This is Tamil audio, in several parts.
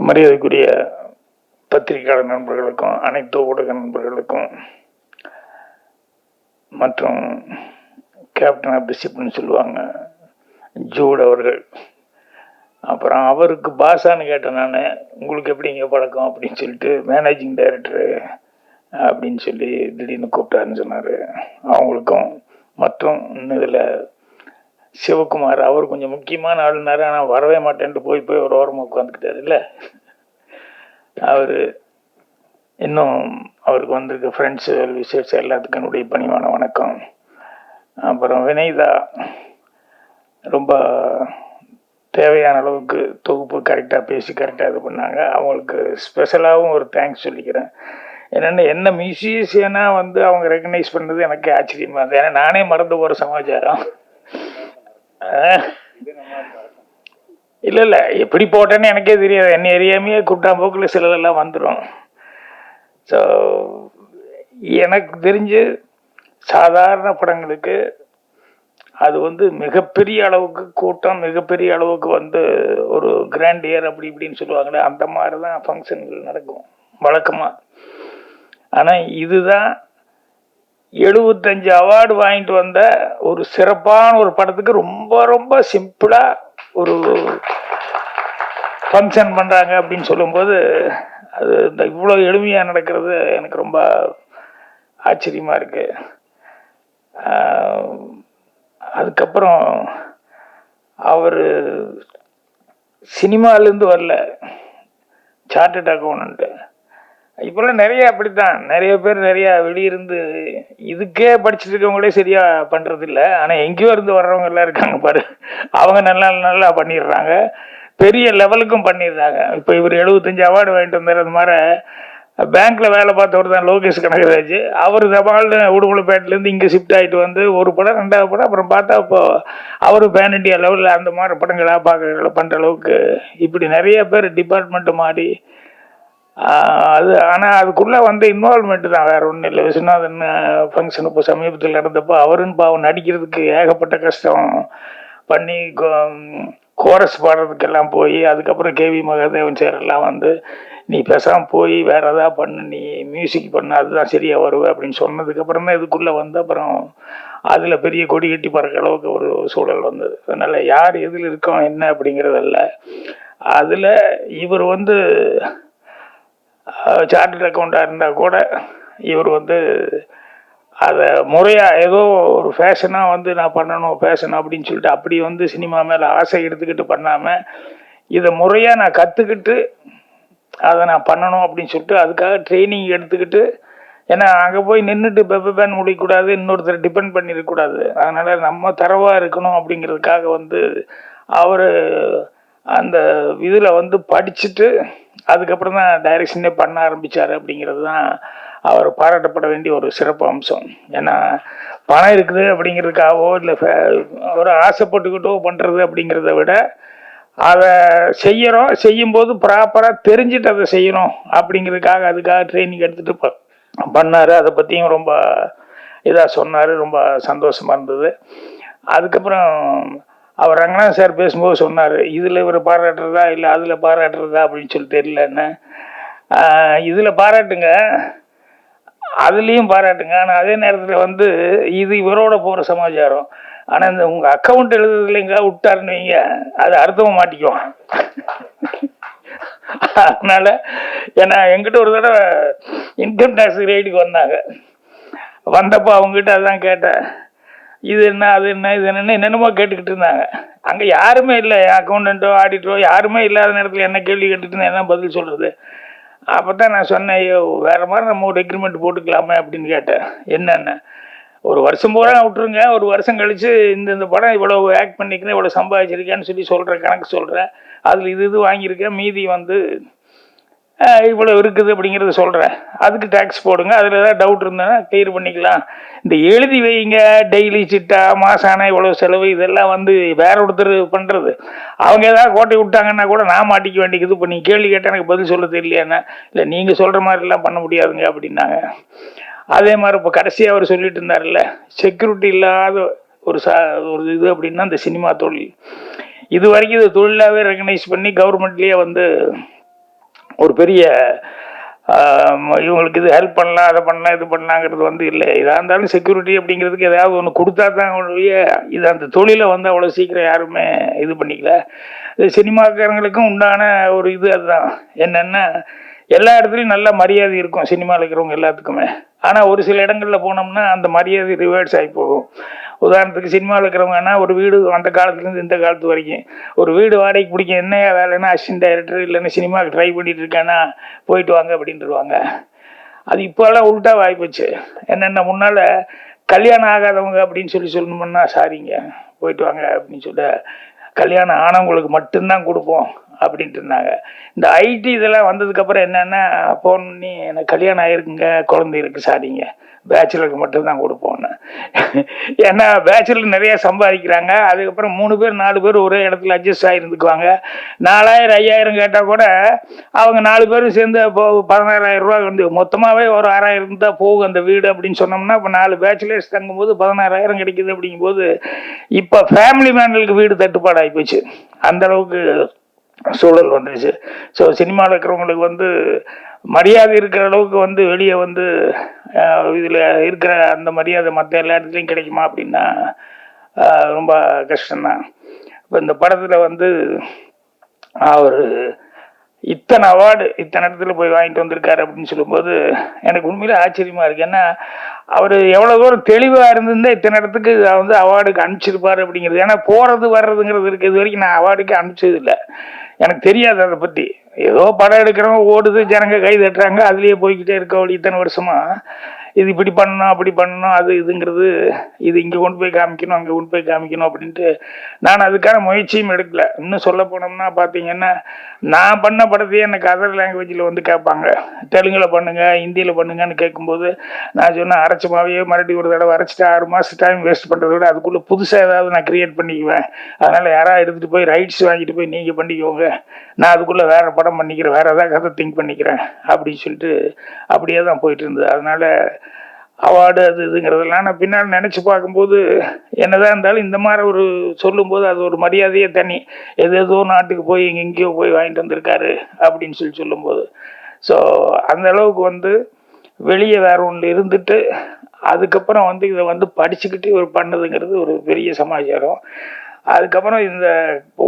மரியாதைக்குரிய பத்திரிகையாளர் நண்பர்களுக்கும் அனைத்து ஊடக நண்பர்களுக்கும் மற்றும் கேப்டன் ஆஃப் தி ஷிப்னு சொல்லுவாங்க ஜூட் அவர்கள், அப்புறம் அவருக்கு பாஷான்னு கேட்டேன் நான், உங்களுக்கு எப்படிங்க பழக்கம் அப்படின்னு சொல்லிட்டு, மேனேஜிங் டைரக்டரு அப்படின்னு சொல்லி திடீர்னு கூப்பிட்டாருன்னு சொன்னார். அவங்களுக்கும் மற்றும் இன்னும் இதில் சிவகுமார், அவர் கொஞ்சம் முக்கியமான ஆளுனாரு, ஆனால் வரவே மாட்டேன்ட்டு போய் ஒரு ஓரமாக உட்காந்துக்கிட்டாரு இல்லை. அவர் இன்னும் அவருக்கு வந்திருக்க ஃப்ரெண்ட்ஸு விசேஷ எல்லாத்துக்கும் என்னுடைய பணிவான வணக்கம். அப்புறம் வினைதா ரொம்ப தேவையான அளவுக்கு தொகுப்பு கரெக்டாக பேசி கரெக்டாக இது பண்ணாங்க. அவங்களுக்கு ஸ்பெஷலாகவும் ஒரு தேங்க்ஸ் சொல்லிக்கிறேன். என்னென்ன என்ன மியூசிஷியனாக வந்து அவங்க ரெக்கக்னைஸ் பண்ணது எனக்கு ஆச்சரியமாக இருந்தது. ஏன்னா நானே மறந்து போகிற சமாச்சாரம். இல்லை இல்லை எப்படி போட்டேன்னு எனக்கே தெரியாது. என்ன எரியாமையே கூட்டாம்போக்கில் சிலதெல்லாம் வந்துடும். ஸோ எனக்கு தெரிஞ்சு சாதாரண படங்களுக்கு அது வந்து மிகப்பெரிய அளவுக்கு கூட்டம், மிகப்பெரிய அளவுக்கு வந்து ஒரு கிராண்டியர் அப்படி இப்படின்னு சொல்லுவாங்களே, அந்த மாதிரி தான் ஃபங்க்ஷன்கள் நடக்கும் வழக்கமாக. ஆனால் இதுதான் 75 அவார்டு வாங்கிட்டு வந்த ஒரு சிறப்பான ஒரு படத்துக்கு ரொம்ப ரொம்ப சிம்பிளாக ஒரு ஃபங்க்ஷன் பண்ணுறாங்க அப்படின்னு சொல்லும்போது அது இந்த இவ்வளோ எளிமையாக நடக்கிறது எனக்கு ரொம்ப ஆச்சரியமாக இருக்குது. அதுக்கப்புறம் அவர் சினிமாலேருந்து வரல, சார்ட்டர்ட் அக்கௌண்டன்ட்டு. இப்போல்லாம் நிறைய அப்படித்தான், நிறைய பேர் நிறையா வெளியிருந்து இதுக்கே படிச்சுட்டு இருக்கவங்களே சரியாக பண்ணுறதில்ல. ஆனால் எங்கேயோ இருந்து வர்றவங்க எல்லாம் இருக்காங்க பாரு, அவங்க நல்லா நல்லா பண்ணிடுறாங்க, பெரிய லெவலுக்கும் பண்ணிடுறாங்க. இப்போ இவர் 75 அவார்டு வாங்கிட்டு வந்தார். அது மாதிரி பேங்க்கில் வேலை பார்த்தவர் தான் லோகேஷ் கனகராஜ். அவர் தபால் உடுமலைப்பேட்டிலேருந்து இங்கே ஷிஃப்ட் ஆகிட்டு வந்து ஒரு படம், 2வது படம், அப்புறம் பார்த்தா இப்போ அவர் பேன் இண்டியா லெவலில் அந்த மாதிரி படங்களாக பார்க்குற பண்ணுற அளவுக்கு இப்படி நிறைய பேர் டிபார்ட்மெண்ட்டு மாறி அது. ஆனால் அதுக்குள்ளே வந்து இன்வால்மெண்ட்டு தான், வேறு ஒன்றும் இல்லை. விஸ்வநாதன் ஃபங்க்ஷன் இப்போ சமீபத்தில் நடந்தப்போ அவருன்னு பாவம் நடிக்கிறதுக்கு ஏகப்பட்ட கஷ்டம் பண்ணி கோரஸ் பாடுறதுக்கெல்லாம் போய், அதுக்கப்புறம் கேவி மகாதேவன் சார் எல்லாம் வந்து நீ பேசாமல் போய் வேறு எதாவது பண்ணு, நீ மியூசிக் பண்ண அதுதான் சரியாக வருவேன் அப்படின்னு சொன்னதுக்கப்புறம் தான் இதுக்குள்ளே வந்து அப்புறம் அதில் பெரிய கொடி கட்டி பறக்கிற அளவுக்கு ஒரு சூழல் வந்தது. அதனால் யார் எதில் இருக்கோம் என்ன அப்படிங்கிறதில்ல. அதில் இவர் வந்து சார்ட்டர்ட் அக்கௌண்ட்டாக இருந்தால் கூட இவர் வந்து அதை முறையாக ஏதோ ஒரு ஃபேஷனாக வந்து நான் பண்ணணும் ஃபேஷன் அப்படின்னு சொல்லிட்டு அப்படி வந்து சினிமா மேலே ஆசை எடுத்துக்கிட்டு பண்ணாமல் இதை முறையாக நான் கற்றுக்கிட்டு அதை நான் பண்ணணும் அப்படின்னு சொல்லிட்டு அதுக்காக ட்ரைனிங் எடுத்துக்கிட்டு, ஏன்னா அங்கே போய் நின்றுட்டு பெப்பேன் முடிக்கக்கூடாது, இன்னொருத்தர் டிபெண்ட் பண்ணிடக்கூடாது. அதனால் நம்ம தரவாக இருக்கணும் அப்படிங்கிறதுக்காக வந்து அவர் அந்த இதில் வந்து படிச்சுட்டு அதுக்கப்புறம் தான் டைரக்ஷனே பண்ண ஆரம்பித்தார். அப்படிங்கிறது தான் அவர் பாராட்டப்பட வேண்டிய ஒரு சிறப்பு அம்சம். ஏன்னா பணம் இருக்குது அப்படிங்கிறதுக்காகவோ இல்லை ஒரு ஆசைப்பட்டுக்கிட்டோ பண்ணுறது அப்படிங்கிறத விட அதை செய்கிறோம், செய்யும்போது ப்ராப்பராக தெரிஞ்சுட்டு அதை செய்யணும் அப்படிங்கிறதுக்காக அதுக்காக ட்ரைனிங் எடுத்துகிட்டு பண்ணார். அதை பற்றியும் ரொம்ப இதாக சொன்னார், ரொம்ப சந்தோஷமாக இருந்தது. அதுக்கப்புறம் அவர் ரங்கநாத் சார் பேசும்போது சொன்னார், இதில் இவர் பாராட்டுறதா இல்லை அதில் பாராட்டுறதா அப்படின்னு சொல்லி தெரியலன்னு. இதில் பாராட்டுங்க, அதுலேயும் பாராட்டுங்க, ஆனால் அதே நேரத்தில் வந்து இது இவரோட போகிற சமாச்சாரம். ஆனால் இந்த உங்கள் அக்கௌண்ட் எழுதுறதுல எங்கே விட்டாருன்னு வைங்க, அது அடுத்தவங்க மாட்டிக்குவான். அதனால் ஏன்னா எங்கிட்ட ஒரு தடவை இன்கம் டேக்ஸ் ரைடுக்கு வந்தாங்க. வந்தப்போ அவங்ககிட்ட அதான் கேட்டேன், இது என்ன அது என்ன இது என்னென்னமோ கேட்டுக்கிட்டு இருந்தாங்க. அங்கே யாருமே இல்லை, அக்கௌண்டண்ட்டோ ஆடிட்டரோ யாருமே இல்லாத நேரத்தில் என்ன கேள்வி கேட்டுட்டு இருந்தேன், என்ன பதில் சொல்கிறது. அப்போ தான் நான் சொன்னேன், ஐயோ வேறு மாதிரி நம்ம ஒரு எக்ரிமெண்ட் போட்டுக்கலாமே அப்படின்னு கேட்டேன். என்னென்ன ஒரு வருஷம் பூரா விட்டுருங்க, ஒரு வருஷம் கழித்து இந்த படம் இவ்வளோ ஆக்ட் பண்ணிக்கிறேன், இவ்வளோ சம்பாதிச்சிருக்கேன்னு சொல்லி சொல்கிறேன், கணக்கு சொல்கிறேன், அதில் இது வாங்கியிருக்கேன், மீதி வந்து இவ்வளோ இருக்குது அப்படிங்கிறத சொல்கிறேன், அதுக்கு டேக்ஸ் போடுங்க, அதில் ஏதாவது டவுட் இருந்ததுன்னா கிளியர் பண்ணிக்கலாம். இந்த எழுதி வைங்க, டெய்லி சிட்டா மாதம் ஆனால் இவ்வளோ செலவு, இதெல்லாம் வந்து வேற ஒருத்தர் பண்ணுறது. அவங்க ஏதாவது கோட்டை விட்டாங்கன்னா கூட நான் மாட்டிக்க வேண்டியது. இப்போ நீங்கள் கேள்வி கேட்டால் எனக்கு பதில் சொல்ல தெரியலையாண்ணா, இல்லை நீங்கள் சொல்கிற மாதிரிலாம் பண்ண முடியாதுங்க அப்படின்னாங்க. அதே மாதிரி இப்போ கடைசியாக அவர் சொல்லிட்டு இருந்தார்ல, செக்யூரிட்டி இல்லாத ஒரு இது அப்படின்னா இந்த சினிமா தொழில். இது வரைக்கும் இது தொழிலாகவே ரெகனைஸ் பண்ணி கவர்மெண்ட்லேயே வந்து ஒரு பெரிய இவங்களுக்கு இது ஹெல்ப் பண்ணலாம், அதை பண்ணலாம், இது பண்ணலாங்கிறது வந்து இல்லை. இதாக இருந்தாலும் செக்யூரிட்டி அப்படிங்கிறதுக்கு ஏதாவது ஒன்று கொடுத்தா தான் அவங்களுடைய இது அந்த தொழிலை வந்து அவ்வளோ சீக்கிரம் யாருமே இது பண்ணிக்கல. இது சினிமாக்காரங்களுக்கும் உண்டான ஒரு இது அதுதான். என்னென்னா எல்லா இடத்துலையும் நல்ல மரியாதை இருக்கும் சினிமாவில் இருக்கிறவங்க எல்லாத்துக்குமே. ஆனால் ஒரு சில இடங்களில் போனோம்னா அந்த மரியாதை ரிவர்ஸ் ஆகி போகும். உதாரணத்துக்கு சினிமாவில் இருக்கிறவங்கன்னா ஒரு வீடு அந்த காலத்துலேருந்து இந்த காலத்து வரைக்கும் ஒரு வீடு வாடகைக்கு பிடிக்க என்னையா வேலைன்னா அசிஸ்டன்ட் டைரக்டர் இல்லைன்னா சினிமாவுக்கு ட்ரை பண்ணிட்டு இருக்கானா போயிட்டு வாங்க அப்படின்ட்டுருவாங்க. அது இப்போல்லாம் உள்ட்டா வாய்ப்போச்சு. என்னென்ன முன்னால் கல்யாணம் ஆகாதவங்க அப்படின்னு சொல்லணும்னா சாரிங்க போயிட்டு வாங்க அப்படின்னு சொல்ல கல்யாணம் ஆனவங்களுக்கு மட்டும்தான் கொடுப்போம் அப்படின்ட்டு இருந்தாங்க. இந்த ஐடி இதெல்லாம் வந்ததுக்கப்புறம் என்னென்னா ஃபோன் பண்ணி எனக்கு கல்யாணம் ஆகிருக்குங்க, குழந்தை இருக்குது, சாரிங்க பேச்சுலருக்கு மட்டும்தான் கொடுப்போன்னு. ஏன்னா பேச்சுலர் நிறைய சம்பாதிக்கிறாங்க. அதுக்கப்புறம் 3 பேர் 4 பேர் ஒரே இடத்துல அட்ஜஸ்ட் ஆகிருந்துக்குவாங்க. 4000 5000 கேட்டால் கூட அவங்க 4 பேரும் சேர்ந்து இப்போ 16000 ரூபா வந்து மொத்தமாகவே ஒரு 6000 தான் போகும் அந்த வீடு அப்படின்னு சொன்னோம்னா இப்போ 4 பேச்சுலர்ஸ் தங்கும்போது 16000 கிடைக்குது. அப்படிங்கும்போது இப்போ ஃபேமிலி மேனுக்கு வீடு தட்டுப்பாடு ஆகிப்போச்சு. அந்தளவுக்கு சூழல் வந்துடுச்சு. ஸோ சினிமாவில் இருக்கிறவங்களுக்கு வந்து மரியாதை இருக்கிற அளவுக்கு வந்து வெளியே வந்து இதில் இருக்கிற அந்த மரியாதை மற்ற எல்லா இடத்துலையும் கிடைக்குமா அப்படின்னா ரொம்ப கஷ்டம்தான். இப்போ இந்த படத்தில் வந்து அவர் இத்தனை அவார்டு இத்தனை இடத்துல போய் வாங்கிட்டு வந்திருக்காரு அப்படின்னு சொல்லும்போது எனக்கு உண்மையிலே ஆச்சரியமாக இருக்குது. ஏன்னா அவர் எவ்வளோ தூரம் தெளிவாக இருந்திருந்தால் இத்தனை இடத்துக்கு வந்து அவார்டுக்கு அனுப்பிச்சிருப்பார் அப்படிங்கிறது. ஏன்னா போகிறது வர்றதுங்கிறது இருக்குது. இது வரைக்கும் நான் அவார்டுக்கு அனுப்பிச்சதில்லை, எனக்கு தெரியாது அதை பற்றி. ஏதோ படம் எடுக்கிறவங்க ஓடுது, ஜனங்க கை தட்டுறாங்க, அதுலேயே போய்கிட்டே இருக்க இத்தனை வருஷமாக இது இப்படி பண்ணணும் அப்படி பண்ணணும் அது இதுங்கிறது இது இங்கே கொண்டு போய் காமிக்கணும் அங்கே கொண்டு போய் காமிக்கணும் அப்படின்ட்டு நான் அதுக்கான முயற்சியும் எடுக்கல. இன்னும் சொல்ல போனோம்னா பார்த்தீங்கன்னா நான் பண்ண படத்தையே எனக்கு அதர் லாங்குவேஜில் வந்து கேட்பாங்க, தெலுங்கில் பண்ணுங்க ஹிந்தியில் பண்ணுங்கன்னு கேட்கும்போது நான் சொன்னேன் அரைச்சமாவே மறுபடியும் ஒரு தடவை அரைச்சிட்டு 6 மாதம் டைம் வேஸ்ட் பண்ணுறத விட அதுக்குள்ளே புதுசாக ஏதாவது நான் க்ரியேட் பண்ணிக்குவேன். அதனால் யாராவது எடுத்துகிட்டு போய் ரைட்ஸ் வாங்கிட்டு போய் நீங்கள் பண்ணிக்கோங்க, நான் அதுக்குள்ளே வேறு படம் பண்ணிக்கிறேன், வேறு ஏதாவது கதை திங்க் பண்ணிக்கிறேன் அப்படின்னு சொல்லிட்டு அப்படியே தான் போயிட்டு இருந்தது. அதனால் அவார்டு அது இதுங்கிறதெல்லாம் நான் பின்னால் நினச்சி பார்க்கும்போது என்னதான் இருந்தாலும் இந்த மாதிரி ஒரு சொல்லும்போது அது ஒரு மரியாதையே தனி. ஏதோ நாட்டுக்கு போய் எங்கேயோ போய் வாங்கிட்டு வந்திருக்காரு அப்படின்னு சொல்லும்போது ஸோ அந்த அளவுக்கு வந்து வெளியே வேற ஒன்று இருந்துட்டு அதுக்கப்புறம் வந்து இதை வந்து படிச்சுக்கிட்டு ஒரு பண்ணதுங்கிறது ஒரு பெரிய சமாச்சாரம். அதுக்கப்புறம் இந்த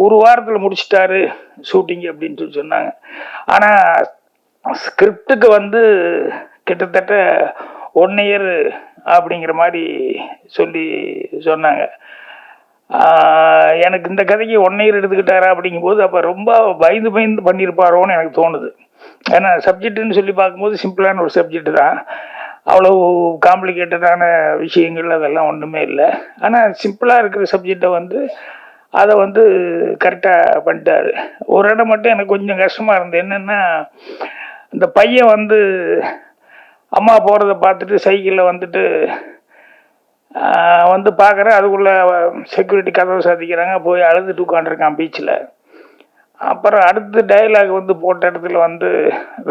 ஒரு வாரத்தில் முடிச்சிட்டாரு ஷூட்டிங் அப்படின்னு சொன்னாங்க. ஆனால் ஸ்கிரிப்டுக்கு வந்து கிட்டத்தட்ட 1 இயர் அப்படிங்கிற மாதிரி சொன்னாங்க. எனக்கு இந்த கதைக்கு 1 இயர் எடுத்துக்கிட்டாரா அப்படிங்கும்போது அப்போ ரொம்ப பயந்து பண்ணியிருப்பாரோன்னு எனக்கு தோணுது. ஏன்னா சப்ஜெக்டுன்னு சொல்லி பார்க்கும்போது சிம்பிளான ஒரு சப்ஜெக்டு தான், அவ்வளோ காம்ப்ளிகேட்டடான விஷயங்கள் அதெல்லாம் ஒன்றுமே இல்லை. ஆனால் சிம்பிளாக இருக்கிற சப்ஜெக்டை வந்து அதை வந்து கரெக்டாக பண்ணிட்டாரு. ஒரு இடம் மட்டும் எனக்கு கொஞ்சம் கஷ்டமாக இருந்தது. என்னென்னா இந்த பையன் வந்து அம்மா போகிறத பார்த்துட்டு சைக்கிளில் வந்துட்டு வந்து பார்க்குறேன், அதுக்குள்ளே செக்யூரிட்டி கதவை சாத்திக்கிறாங்க, போய் அழுதுட்டு உட்காந்துருக்கான் பீச்சில். அப்புறம் அடுத்த டைலாக் வந்து போட்ட இடத்துல வந்து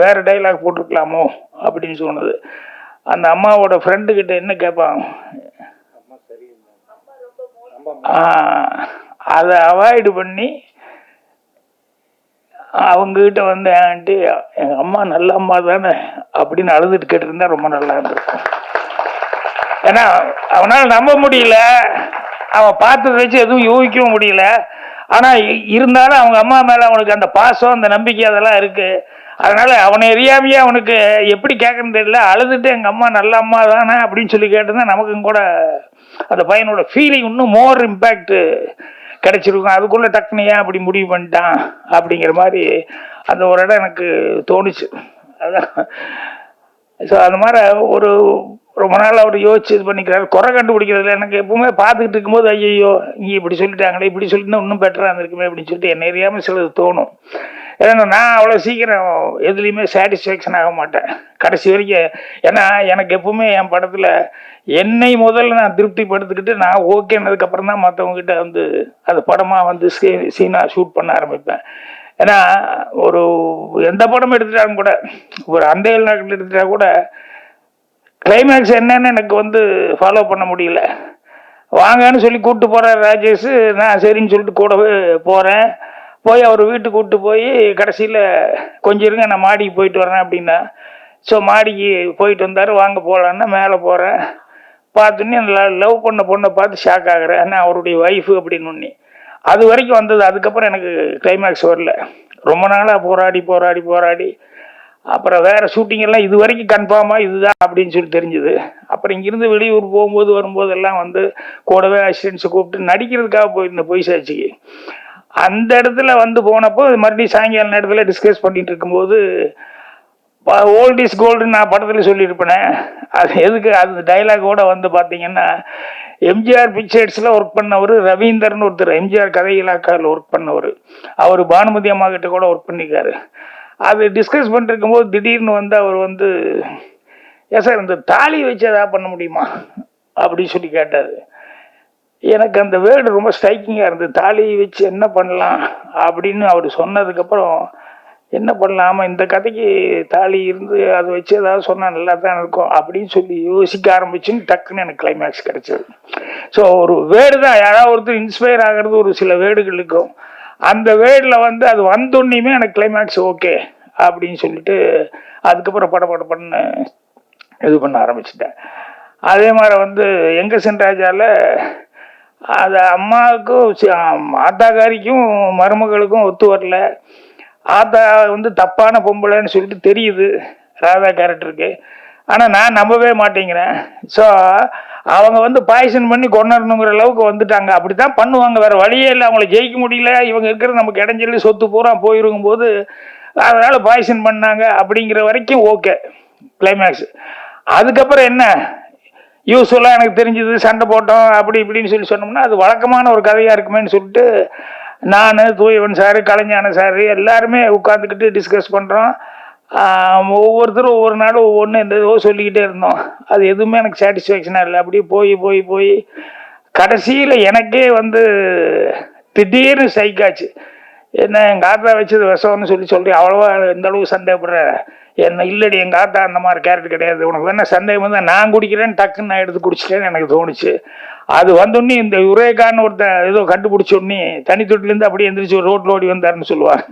வேறு டைலாக் போட்டிருக்கலாமோ அப்படின்னு சொன்னது. அந்த அம்மாவோட ஃப்ரெண்டுக்கிட்ட என்ன கேட்பான், அதை அவாய்டு பண்ணி அவங்ககிட்ட வந்து ஆண்டி எங்கள் அம்மா நல்ல அம்மா தானே அப்படின்னு அழுதுட்டு கேட்டிருந்தா ரொம்ப நல்லா இருந்திருக்கும். ஏன்னா அவனால் நம்ப முடியல, அவன் பார்த்ததை வச்சு எதுவும் யூகிக்கவும் முடியல. ஆனால் இருந்தாலும் அவங்க அம்மா மேலே அவனுக்கு அந்த பாசம் அந்த நம்பிக்கை அதெல்லாம் இருக்குது. அதனால் அவனை எரியாமையே அவனுக்கு எப்படி கேட்கணுன்னு தெரியல, அழுதுட்டு எங்கள் அம்மா நல்ல அம்மா தானே அப்படின்னு சொல்லி கேட்டிருந்தா நமக்கும் கூட அந்த பையனோட ஃபீலிங் இன்னும் மோர் இம்பேக்ட் கிடைச்சிருக்கும். அதுக்குள்ளே டக்குனையா அப்படி முடிவு பண்ணிட்டான் அப்படிங்கிற மாதிரி அந்த ஒரு இடம் எனக்கு தோணுச்சு. அதான் ஸோ அந்த மாதிரி ஒரு ரொம்ப நாள் அவர் யோசிச்சு இது பண்ணிக்கிறாரு. குறை கண்டுபிடிக்கிறதுல எனக்கு எப்பவுமே பார்த்துக்கிட்டு இருக்கும்போது ஐயோ இங்கே இப்படி சொல்லிட்டாங்களே, இப்படி சொல்லிட்டு இன்னும் பெட்டராக இருந்திருக்குமே அப்படின்னு சொல்லிட்டு என்ன எரியாமல் சிலது தோணும். ஏன்னா நான் அவ்வளோ சீக்கிரம் எதுலேயுமே சாட்டிஸ்ஃபேக்ஷன் ஆக மாட்டேன் கடைசி வரைக்கும். ஏன்னா எனக்கு எப்பவுமே என் படத்தில் என்னை முதல்ல நான் திருப்திப்படுத்திக்கிட்டு நான் ஓகேனதுக்கப்புறம் தான் மற்றவங்ககிட்ட வந்து அது படமாக வந்து சீனாக ஷூட் பண்ண ஆரம்பிப்பேன். ஏன்னா ஒரு எந்த படம் எடுத்துட்டாலும் கூட, ஒரு அந்தையல் நாட்கள் எடுத்துட்டா கூட கிளைமேக்ஸ் என்னன்னு எனக்கு வந்து ஃபாலோ பண்ண முடியல. வாங்கன்னு சொல்லி கூப்பிட்டு போகிறார் ராஜேஷ், நான் சரின்னு சொல்லிட்டு கூடவே போகிறேன். போய் அவர் வீட்டுக்கு கூப்பிட்டு போய் கடைசியில் கொஞ்சம் இருங்க நான் மாடிக்கு போயிட்டு வரேன் அப்படின்னா, ஸோ மாடிக்கு போயிட்டு வந்தார். வாங்க போகலான்னா மேலே போகிறேன். பார்த்தோன்னே லவ் பண்ண பொண்ணை பார்த்து ஷாக் ஆகுறேன். ஏன்னா அவருடைய ஒய்ஃபு அப்படின்னு. அது வரைக்கும் வந்தது. அதுக்கப்புறம் எனக்கு கிளைமேக்ஸ் வரல. ரொம்ப நாளாக போராடி போராடி போராடி அப்புறம் வேறு ஷூட்டிங்கெல்லாம் இது வரைக்கும் கன்ஃபார்மாக இதுதான் அப்படின்னு சொல்லி தெரிஞ்சுது. அப்புறம் இங்கேருந்து வெளியூர் போகும்போது வரும்போதெல்லாம் வந்து கூடவே அசிஸ்டன்ஸை கூப்பிட்டு நடிக்கிறதுக்காக போயிருந்தேன் பொய் சாட்சிக்கு. அந்த இடத்துல வந்து போனப்போ மறுபடியும் சாயங்கால நேரத்தில் டிஸ்கஸ் பண்ணிட்டு இருக்கும்போது ஓல்ட் இஸ் கோல்டுன்னு நான் படத்தில் சொல்லியிருப்பேனே, அது எதுக்கு அது டைலாகோட வந்து பார்த்தீங்கன்னா, எம்ஜிஆர் பிக்சர்ஸில் ஒர்க் பண்ணவர் ரவீந்தர்னு ஒருத்தர், எம்ஜிஆர் கதை இலாக்காவில் ஒர்க் பண்ணவர். அவர் பானுமதி அம்மா கிட்ட கூட ஒர்க் பண்ணியிருக்காரு. அது டிஸ்கஸ் பண்ணிட்டு இருக்கும்போது திடீர்னு வந்து அவர் வந்து, ஏன் சார் இந்த தாலி வச்சு எதாவது பண்ண முடியுமா அப்படின்னு சொல்லி கேட்டார். எனக்கு அந்த வேர்டு ரொம்ப ஸ்ட்ரைக்கிங்காக இருந்தது. தாலி வச்சு என்ன பண்ணலாம் அப்படின்னு அவர் சொன்னதுக்கப்புறம், என்ன பண்ணலாமா இந்த கதைக்கு தாலி இருந்து அதை வச்சு ஏதாவது சொன்னால் நல்லா தான் இருக்கும் அப்படின்னு சொல்லி யோசிக்க ஆரம்பிச்சுன்னு டக்குன்னு எனக்கு கிளைமேக்ஸ் கிடைச்சது. ஸோ ஒரு வேர்டு தான், யாராவது ஒருத்தர் இன்ஸ்பயர் ஆகிறது ஒரு சில வேர்டுகள் இருக்கும். அந்த வேர்டில் வந்து அது வந்தோன்னையுமே எனக்கு கிளைமேக்ஸ் ஓகே அப்படின்னு சொல்லிட்டு அதுக்கப்புறம் படப்படப்படன்னு இது பண்ண ஆரம்பிச்சிட்டேன். அதே மாதிரி வந்து எங்கள் சென்ராஜாவில் அது அம்மாவுக்கும் ஆத்தாக்காரிக்கும் மருமகளுக்கும் ஒத்து வரல. ஆத்தா வந்து தப்பான பொம்பளைன்னு சொல்லிட்டு தெரியுது ராதா கேரக்டருக்கு. ஆனால் நான் நம்பவே மாட்டேங்கிறேன். ஸோ அவங்க வந்து பாய்சன் பண்ணி கொண்டாடணுங்கிற அளவுக்கு வந்துட்டாங்க. அப்படி தான் பண்ணுவாங்க, வேறு வழியே இல்லை. அவங்கள ஜெயிக்க முடியல, இவங்க இருக்கிறது நமக்கு இடைஞ்சலி, சொத்து பூரா போயிருக்கும் போது அதனால் பாய்சன் பண்ணாங்க அப்படிங்கிற வரைக்கும் ஓகே கிளைமேக்ஸ். அதுக்கப்புறம் என்ன யூஸ்வலாக எனக்கு தெரிஞ்சது சண்டை போட்டோம் அப்படி இப்படின்னு சொல்லி சொன்னோம்னா அது வழக்கமான ஒரு கதையாக இருக்குமேன்னு சொல்லிட்டு நான், தூயவன் சார், கலைஞான சார் எல்லாருமே உட்காந்துக்கிட்டு டிஸ்கஸ் பண்ணுறோம். ஒவ்வொருத்தரும் ஒவ்வொரு நாளும் ஒவ்வொன்று எந்தோ சொல்லிக்கிட்டே இருந்தோம். அது எதுவுமே எனக்கு சாட்டிஸ்ஃபேக்ஷனாக இல்லை. அப்படியே போய் போய் போய் கடைசியில் எனக்கே வந்து திடீர்னு ஸ்ட்ரைக்காச்சு. என்ன எங்கள் ஆத்தா வச்சது விஷம்னு சொல்லி அவ்வளோவா எந்த அளவுக்கு சந்தேகப்படுற என்ன இல்லடி, எங்கள் ஆத்தா அந்த மாதிரி கேரக்டர் கிடையாது, உனக்கு வேணா சந்தேகம் வந்து நான் குடிக்கிறேன்னு டக்குன்னு நான் எடுத்து குடிச்சிட்டேன்னு எனக்கு தோணுச்சு. அது வந்தோடனே இந்த யுரேகான்னு ஒருத்தன் ஏதோ கண்டுபிடிச்சோடனே தனி தொட்டிலேருந்து அப்படியே எந்திரிச்சு ரோட்டில் ஓடி வந்தாருன்னு சொல்லுவாங்க.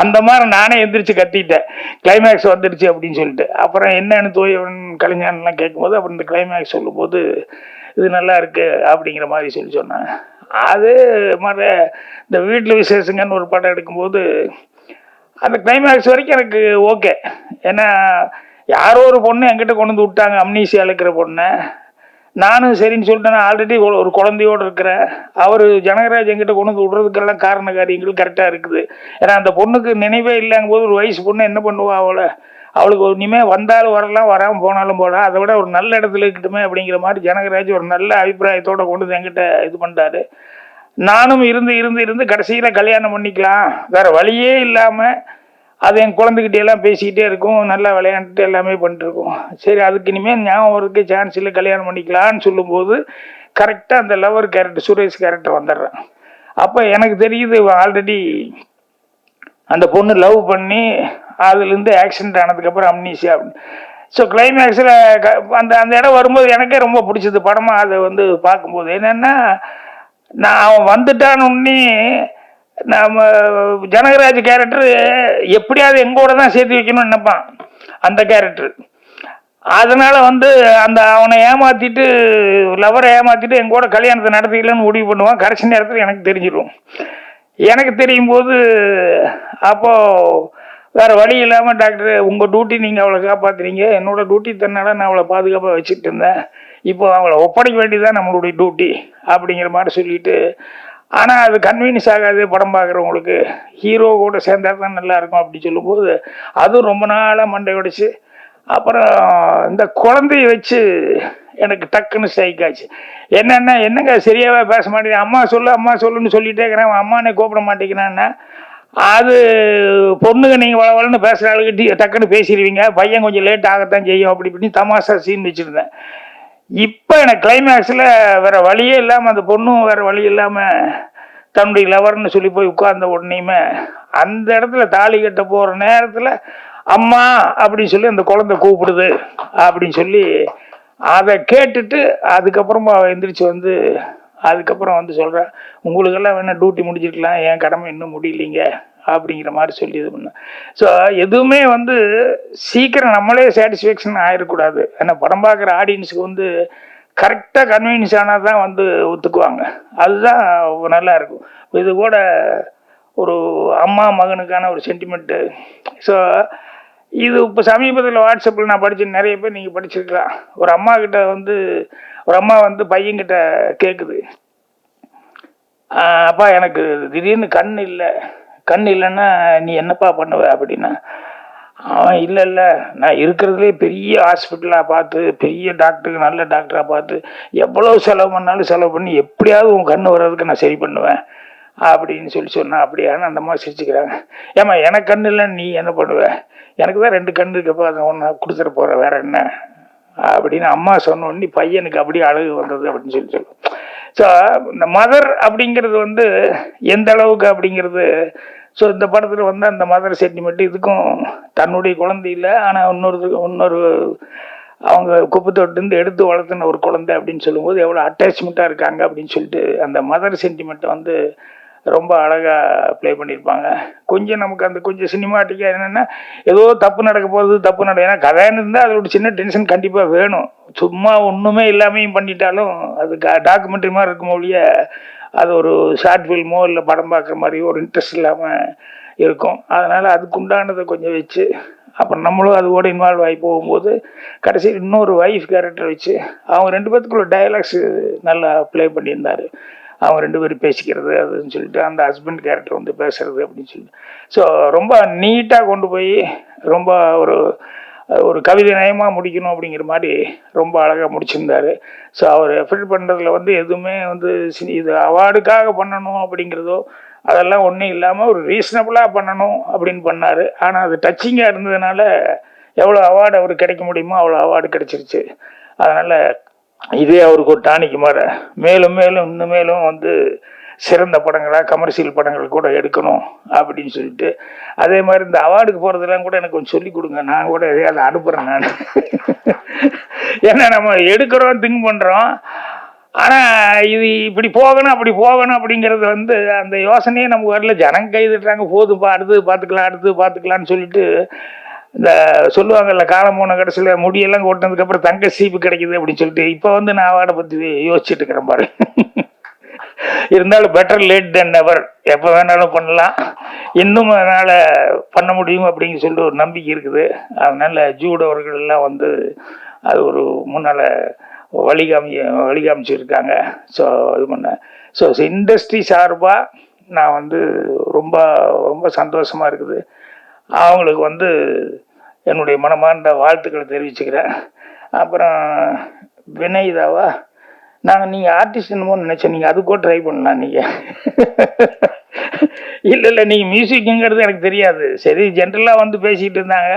அந்த மாதிரி நானே எந்திரிச்சு கத்திட்டேன் கிளைமேக்ஸ் வந்துடுச்சு அப்படின்னு சொல்லிட்டு. அப்புறம் என்னன்னு தோயவன் கலைஞானெலாம் கேட்கும்போது அப்புறம் இந்த கிளைமேக்ஸ் சொல்லும்போது இது நல்லா இருக்கு அப்படிங்கிற மாதிரி சொன்னேன். அது மாதிரி இந்த வீட்டில் விசேஷங்கன்னு ஒரு படம் எடுக்கும்போது அந்த கிளைமேக்ஸ் வரைக்கும் எனக்கு ஓகே. ஏன்னா யாரோ ஒரு பொண்ணு என்கிட்ட கொண்டு வந்து விட்டாங்க, அம்னீசியா இருக்கிற பொண்ணை. நானும் சரின்னு சொல்லிட்டு நான் ஆல்ரெடி ஒரு குழந்தையோடு இருக்கிறேன். அவர் ஜனகராஜ் என்கிட்ட கொண்டு வந்து விடுறதுக்கெல்லாம் காரண காரியங்கள் கரெக்டாக இருக்குது. ஏன்னா அந்த பொண்ணுக்கு நினைவே இல்லைங்கும் போது ஒரு வயசு பொண்ணு என்ன பண்ணுவா, அவளுக்கு இனிமேல் வந்தாலும் வரலாம், வராமல் போனாலும் போகலாம், அதை விட ஒரு நல்ல இடத்துல இருக்கட்டுமே அப்படிங்கிற மாதிரி ஜனகராஜ் ஒரு நல்ல அபிப்பிராயத்தோடு கொண்டு வந்து என்கிட்ட இது பண்ணுறாரு. நானும் இருந்து கடைசியில் கல்யாணம் பண்ணிக்கலாம், வேறு வழியே இல்லாமல் அது என் குழந்தைகிட்ட எல்லாம் பேசிக்கிட்டே இருக்கும், நல்லா விளையாண்டுட்டு எல்லாமே பண்ணிட்டுருக்கோம். சரி அதுக்கு இனிமேல் ஞாபகம் இருக்க சான்ஸ் இல்லை, கல்யாணம் பண்ணிக்கலான்னு சொல்லும்போது கரெக்டாக அந்த லவர் கேரக்டர் சுரேஷ் கேரக்டர் வந்துடுறேன். அப்போ எனக்கு தெரியுது ஆல்ரெடி அந்த பொண்ணு லவ் பண்ணி அதுலேருந்து ஆக்சிடென்ட் ஆனதுக்கப்புறம் அம்னீசியா. ஸோ கிளைமேக்ஸில் அந்த அந்த இடம் வரும்போது எனக்கே ரொம்ப பிடிச்சது படமாக அதை வந்து பார்க்கும்போது. என்னென்னா நான் அவன் வந்துட்டான்னு நம்ம ஜனகராஜ் கேரக்டர் எப்படியாவது எங்கூட தான் சேர்த்து வைக்கணும்னு நினைப்பான் அந்த கேரக்டர். அதனால் வந்து அந்த அவனை ஏமாற்றிட்டு லவரை ஏமாற்றிட்டு எங்கூட கல்யாணத்தை நடத்திக்கலன்னு முடிவு பண்ணுவான். கடைசி நேரத்தில் எனக்கு தெரிஞ்சிடும். எனக்கு தெரியும் போது அப்போது வேறு வழி இல்லாமல் டாக்டர் உங்கள் டியூட்டி நீங்கள் அவளை காப்பாற்றுறீங்க, என்னோடய டியூட்டி தன்னால நான் அவளை பாதுகாப்பாக வச்சுக்கிட்டு இருந்தேன், இப்போ அவளை ஒப்படைக்க வேண்டியதான் நம்மளுடைய டியூட்டி அப்படிங்கிற மாதிரி சொல்லிட்டு. ஆனால் அது கன்வீனியன்ஸ் ஆகாது படம் பார்க்குறவங்களுக்கு, ஹீரோ கூட சேர்ந்தா தான் நல்லாயிருக்கும் அப்படி சொல்லும்போது அதுவும் ரொம்ப நாளாக மண்டை உடைச்சு. அப்புறம் இந்த குழந்தைய வச்சு எனக்கு டக்குன்னு ஸ்ட்ரைக் ஆச்சு. என்னங்க சரியாகவே பேச மாட்டேங்க, அம்மா சொல்லுன்னு சொல்லிட்டே இருக்கிறேன், அம்மானே கூப்பிட மாட்டேங்கிறான்னா. அது பொண்ணுங்க நீங்கள் வளவலன்னு பேசுகிற ஆளுக்கு டக்குன்னு பேசிடுவீங்க, பையன் கொஞ்சம் லேட் ஆகத்தான் செய்யும் அப்படி இப்படின்னு தமாஷா சீன் வச்சுருந்தேன். இப்போ எனக்கு கிளைமேக்ஸில் வேறு வழியே இல்லாமல் அந்த பொண்ணும் வேறு வழி இல்லாமல் தன்னுடைய லவர்னு சொல்லி போய் உட்கார்ந்த உடனேயுமே அந்த இடத்துல தாலி கட்ட போகிற நேரத்தில் அம்மா அப்படின்னு சொல்லி அந்த குழந்தை கூப்பிடுது அப்படின்னு சொல்லி அதை கேட்டுட்டு அதுக்கப்புறமா எந்திரிச்சு வந்து அதுக்கப்புறம் வந்து சொல்கிறேன், உங்களுக்கெல்லாம் வேணால் டியூட்டி முடிச்சிருக்கலாம், என் கடமை இன்னும் முடியலைங்க அப்படிங்கிற மாதிரி சொல்லி இது பண்ணேன். ஸோ எதுவுமே வந்து சீக்கிரம் நம்மளே சாட்டிஸ்ஃபேக்ஷன் ஆகிடக்கூடாது. ஏன்னா படம் பார்க்குற ஆடியன்ஸுக்கு வந்து கரெக்டாக கன்வீனியன்ஸ் ஆனால் தான் வந்து ஒத்துக்குவாங்க. அதுதான் நல்லா இருக்கும். இது கூட ஒரு அம்மா மகனுக்கான ஒரு சென்டிமெண்ட்டு. ஸோ இது இப்போ சமீபத்தில் வாட்ஸ்அப்பில் நான் படித்த நிறைய பேர் நீங்கள் படிச்சிருக்கலாம். ஒரு அம்மா கிட்ட வந்து ஒரு அம்மா வந்து பையன்கிட்ட கேட்குது, அப்பா எனக்கு திடீர்னு கண் இல்லைன்னா நீ என்னப்பா பண்ணுவ அப்படின்னா, அவன் இல்லை நான் இருக்கிறதுலே பெரிய ஹாஸ்பிட்டலாக பார்த்து பெரிய டாக்டருக்கு நல்ல டாக்டராக பார்த்து எவ்வளோ செலவு பண்ணாலும் செலவு பண்ணி எப்படியாவது உன் கண் வர்றதுக்கு நான் சரி பண்ணுவேன் அப்படின்னு சொன்னால் அப்படியான்னு அந்த மாதிரி சிரிச்சுக்கிறாங்க. ஏமா எனக்கு கண் இல்லைன்னு நீ என்ன பண்ணுவ? எனக்கு தான் 2 கண் இருக்கப்போ அதை ஒன்று கொடுத்துட்டு போகிற வேற என்ன அப்படின்னு அம்மா சொன்னோடனே பையனுக்கு அப்படியே அழகு வந்தது அப்படின்னு சொல்லுவோம். ஸோ இந்த மதர் அப்படிங்கிறது வந்து எந்த அளவுக்கு அப்படிங்கிறது, ஸோ இந்த படத்தில் வந்து அந்த மதர் சென்டிமெண்ட் இதுக்கும் தன்னுடைய குழந்தை இல்லை, ஆனால் இன்னொரு அவங்க குப்பை தொட்டிருந்து எடுத்து வளர்த்துன ஒரு குழந்தை அப்படின்னு சொல்லும்போது எவ்வளோ அட்டாச்மெண்ட்டாக இருக்காங்க அப்படின்னு சொல்லிட்டு அந்த மதர் சென்டிமெண்ட்டை வந்து ரொம்ப அழகாக ப்ளே பண்ணியிருப்பாங்க. கொஞ்சம் நமக்கு அந்த கொஞ்சம் சினிமாட்டிக்காக என்னென்னா ஏதோ தப்பு நடக்க போகுது ஏன்னா கதைன்னு இருந்தால் அதில் ஒரு சின்ன டென்ஷன் கண்டிப்பாக வேணும். சும்மா ஒன்றுமே இல்லாமையும் பண்ணிட்டாலும் அது டாக்குமெண்ட்ரி மாதிரி இருக்கும் ஒழிய அது ஒரு ஷார்ட் ஃபில்மோ இல்லை படம் பார்க்குற மாதிரி ஒரு இன்ட்ரெஸ்ட் இல்லாமல் இருக்கும். அதனால் அதுக்குண்டானதை கொஞ்சம் வச்சு அப்புறம் நம்மளும் அது கூட இன்வால்வ் ஆகி போகும்போது கடைசியில் இன்னொரு ஒய்ஃப் கேரக்டர் வச்சு அவங்க 2 பேத்துக்குள்ள டயலாக்ஸ் நல்லா ப்ளே பண்ணியிருந்தார். அவங்க 2 பேரும் பேசிக்கிறது அதுன்னு சொல்லிட்டு அந்த ஹஸ்பண்ட் கேரக்டர் வந்து பேசுறது அப்படின்னு சொல்லிட்டு ஸோ ரொம்ப நீட்டாக கொண்டு போய் ரொம்ப ஒரு கவிதை நயமாக முடிக்கணும் அப்படிங்கிற மாதிரி ரொம்ப அழகாக முடிச்சிருந்தாரு. ஸோ அவர் எஃபர்ட் பண்ணுறதுல வந்து எதுவுமே வந்து இது அவார்டுக்காக பண்ணணும் அப்படிங்கிறதோ அதெல்லாம் ஒன்றும் இல்லாமல் ஒரு ரீசனபுளாக பண்ணணும் அப்படின்னு பண்ணார். ஆனால் அது டச்சிங்காக இருந்ததுனால எவ்வளோ அவார்டு அவருக்கு கிடைக்க முடியுமோ அவ்வளோ அவார்டு கிடைச்சிருச்சு. அதனால் இதே அவருக்கு ஒரு டானிக்கு மாதிரி மேலும் இன்னும் மேலும் வந்து சிறந்த படங்களாக கமர்ஷியல் படங்கள் கூட எடுக்கணும் அப்படின்னு சொல்லிட்டு, அதே மாதிரி இந்த அவார்டுக்கு போகிறதெல்லாம் கூட எனக்கு கொஞ்சம் சொல்லிக் கொடுங்க, நான் கூட எதையாவது அனுப்புகிறேன் நான். ஏன்னா நம்ம எடுக்கிறோம் திங்க் பண்ணுறோம், ஆனால் இது இப்படி போகணும் அப்படி போகணும் அப்படிங்கிறது வந்து அந்த யோசனையே நமக்கு வரல. ஜனங்க கைதுட்டுறாங்க, போதுப்பா அடுத்து பார்த்துக்கலான்னு சொல்லிட்டு இந்த சொல்லுவாங்கல்ல காலம் போன கடைசியில் முடியெல்லாம் கொட்டினதுக்கு அப்புறம் தங்க சீப்பு கிடைக்குது அப்படின்னு சொல்லிட்டு இப்போ வந்து நான் அவார்டை பற்றி யோசிச்சுட்டு இருக்கிறேன் பாரு. இருந்தாலும் பெட்டர் லேட் தென் நெவர், எப்போ வேணாலும் பண்ணலாம், இன்னும் அதனால் பண்ண முடியும் அப்படின்னு சொல்லிட்டு ஒரு நம்பிக்கை இருக்குது. அதனால ஜூட் அவர்கள் எல்லாம் வந்து அது ஒரு முன்னால் வழிகாமிச்சிருக்காங்க. ஸோ இது பண்ண ஸோ இண்டஸ்ட்ரி சார்பாக நான் வந்து ரொம்ப ரொம்ப சந்தோஷமாக இருக்குது. அவங்களுக்கு வந்து என்னுடைய மனமார்ந்த வாழ்த்துக்களை தெரிவிச்சுக்கிறேன். அப்புறம் வினய்தாவா நீங்கள் ஆர்டிஸ்ட் என்னமோ நினச்சேன், நீங்கள் அது கூட ட்ரை பண்ணலாம் நீங்கள். இல்லை நீங்கள் மியூசிக்குங்கிறது எனக்கு தெரியாது. சரி ஜென்ரலாக வந்து பேசிக்கிட்டு இருந்தாங்க.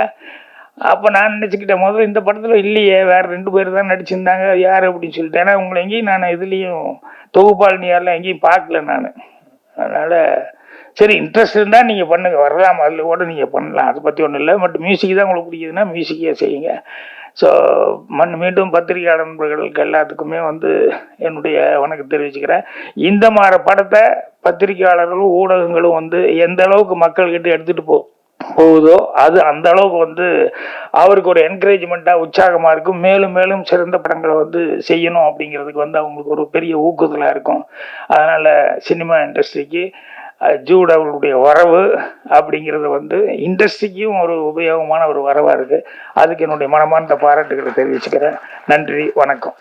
அப்போ நான் நினச்சிக்கிட்டேன் முதல்ல இந்த படத்தில் இல்லையே வேறு 2 பேர் தான் நடிச்சிருந்தாங்க யார் அப்படின்னு சொல்லிட்டு. ஏன்னா உங்களை எங்கேயும் நான் இதுலேயும் தொகுப்பாளினியாரெலாம் எங்கேயும் பார்க்கல நான். அதனால் சரி இன்ட்ரெஸ்ட் இருந்தால் நீங்கள் பண்ணுங்கள், வரலாம், அதில் கூட நீங்கள் பண்ணலாம், அதை பற்றி ஒன்றும் இல்லை. பட் மியூசிக் தான் உங்களுக்கு பிடிக்குதுன்னா மியூசிக்கே செய்யுங்க. ஸோ மீண்டும் பத்திரிகையாளர் நண்பர்களுக்கு எல்லாத்துக்குமே வந்து என்னுடைய வணக்கம் தெரிவிச்சுக்கிறேன். இந்த மாதிரி படத்தை பத்திரிகையாளர்களும் ஊடகங்களும் வந்து எந்த அளவுக்கு மக்கள்கிட்ட எடுத்துகிட்டு போகுதோ அது அந்த அளவுக்கு வந்து அவருக்கு ஒரு என்கரேஜ்மெண்ட்டாக உற்சாகமாக இருக்கும். மேலும் சிறந்த படங்களை வந்து செய்யணும் அப்படிங்கிறதுக்கு வந்து அவங்களுக்கு ஒரு பெரிய ஊக்குதலாக இருக்கும். அதனால் சினிமா இண்டஸ்ட்ரிக்கு ஜூட் அவர்களுடைய வரவு அப்படிங்கிறது வந்து இண்டஸ்ட்ரிக்கும் ஒரு உபயோகமான ஒரு வரவாக இருக்குது. அதுக்கு என்னுடைய மனமார்ந்த பாராட்டுகளை தெரிவிச்சுக்கிறேன். நன்றி, வணக்கம்.